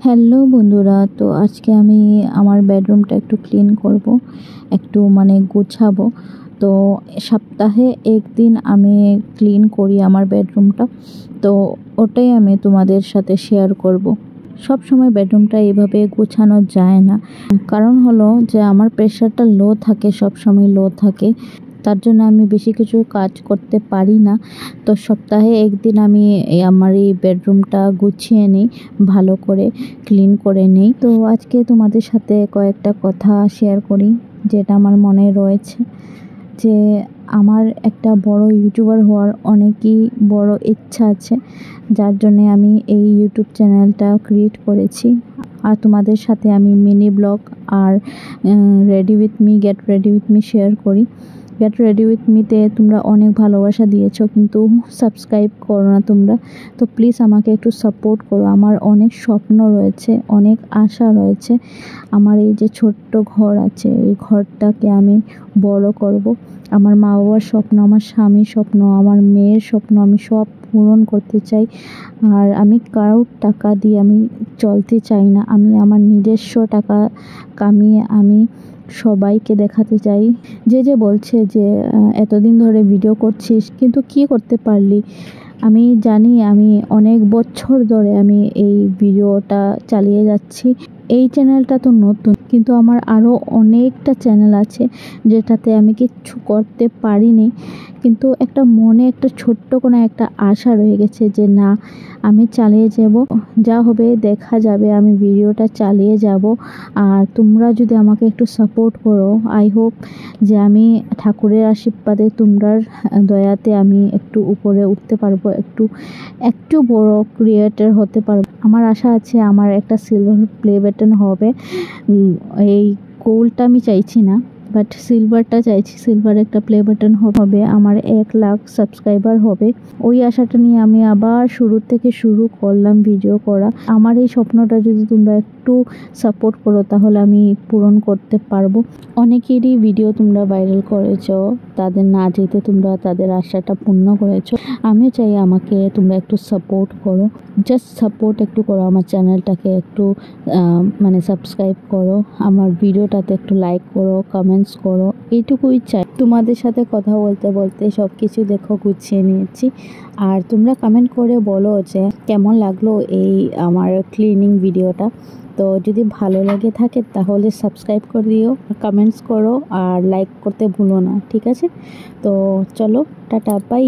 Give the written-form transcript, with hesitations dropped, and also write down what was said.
Hello বন্ধুরা, তো আজকে আমি আমার বেডরুমটা একটু ক্লিন করব, একটু গুছাবো। তো সপ্তাহে একদিন আমি ক্লিন করি আমার বেডরুমটা, তো ওটাই আমি তোমাদের সাথে শেয়ার করব। সব সময় বেডরুমটা এইভাবে গোছানো যায় না, কারণ হলো যে আমার প্রেশারটা লো থাকে, সব সময় লো থাকে, তার জন্য আমি বেশি কিছু কাজ করতে পারি না। তো সপ্তাহে একদিন আমি আমার এই বেডরুমটা গুছিয়ে নিই, ভালো করে ক্লিন করে নিই। তো আজকে তোমাদের সাথে কয়েকটা কথা শেয়ার করি যেটা আমার মনে রয়েছে, যে আমার একটা বড় ইউটিউবার হওয়ার অনেকই বড় ইচ্ছা আছে, যার জন্যে আমি এই ইউটিউব চ্যানেলটা ক্রিয়েট করেছি। আর তোমাদের সাথে আমি মিনি ব্লগ আর ready with me, get ready with me share করি। গেট রেডি উইথ মিতে তোমরা অনেক ভালোবাসা দিয়েছো, কিন্তু সাবস্ক্রাইব করো না তোমরা। তো প্লিজ আমাকে একটু সাপোর্ট করো। আমার অনেক স্বপ্ন রয়েছে, অনেক আশা রয়েছে। আমার এই যে ছোট্ট ঘর আছে, এই ঘরটাকে আমি বড় করব। আমার মা বাবার স্বপ্ন, আমার স্বামীর স্বপ্ন, আমার মেয়ের স্বপ্ন আমি সব পূরণ করতে চাই। আর আমি কারোর টাকা দিয়ে আমি চলতে চাই না। আমি আমার নিজস্ব টাকা কামিয়ে আমি সবাইকে দেখাতে চাই। যে বলছে যে এতদিন ধরে ভিডিও করছিস, কিন্তু কি করতে পারলি? আমি জানি আমি অনেক বছর ধরে আমি এই ভিডিওটা চালিয়ে যাচ্ছি। এই চ্যানেলটা তো নতুন, কিন্তু আমার আরও অনেকটা চ্যানেল আছে যেটাতে আমি কিচ্ছু করতে পারিনি, কিন্তু একটা মনে একটা ছোট্ট কোনো একটা আশা রয়ে গেছে যে না, আমি চালিয়ে যাব, যা হবে দেখা যাবে, আমি ভিডিওটা চালিয়ে যাব। আর তোমরা যদি আমাকে একটু সাপোর্ট করো, আই হোপ যে আমি ঠাকুরের আশীর্বাদে তোমরার দয়াতে আমি একটু উপরে উঠতে পারবো, একটু বড় ক্রিয়েটর হতে পারবো। আমার আশা আছে আমার একটা সিলভার প্লে বাটন হবে। এই গোল্ডটা আমি চাইছি না, বাট সিলভারটা চাইছি। সিলভার একটা প্লে বাটন হবে, আমার 1 লাখ সাবস্ক্রাইবার হবে। ওই আশাটা নিয়ে আমি আবার শুরু থেকে শুরু করলাম ভিডিও করা। আমার এই স্বপ্নটা যদি তোমরা একটু সাপোর্ট করো, তাহলে আমি পূরণ করতে পারবো। অনেকেরই ভিডিও তোমরা ভাইরাল করেছো, তাদের না যেতে তোমরা তাদের আশাটা পূর্ণ করেছো। আমিও চাই আমাকে তোমরা একটু সাপোর্ট করো, জাস্ট সাপোর্ট একটু করো। আমার চ্যানেলটাকে একটু সাবস্ক্রাইব করো, আমার ভিডিওটাতে একটু লাইক করো, কমেন্টস করো, এইটুকুই চাই। তোমাদের সাথে কথা বলতে বলতে সব কিছু দেখো গুছিয়ে নিয়েছি। আর তোমরা কমেন্ট করে বলো যে কেমন লাগলো এই আমার ক্লিনিং ভিডিওটা। তো যদি ভালো লাগে থাকে তাহলে সাবস্ক্রাইব করে দিও, কমেন্টস করো আর লাইক করতে ভুলো না, ঠিক আছে? তো চলো, টাটা, বাই।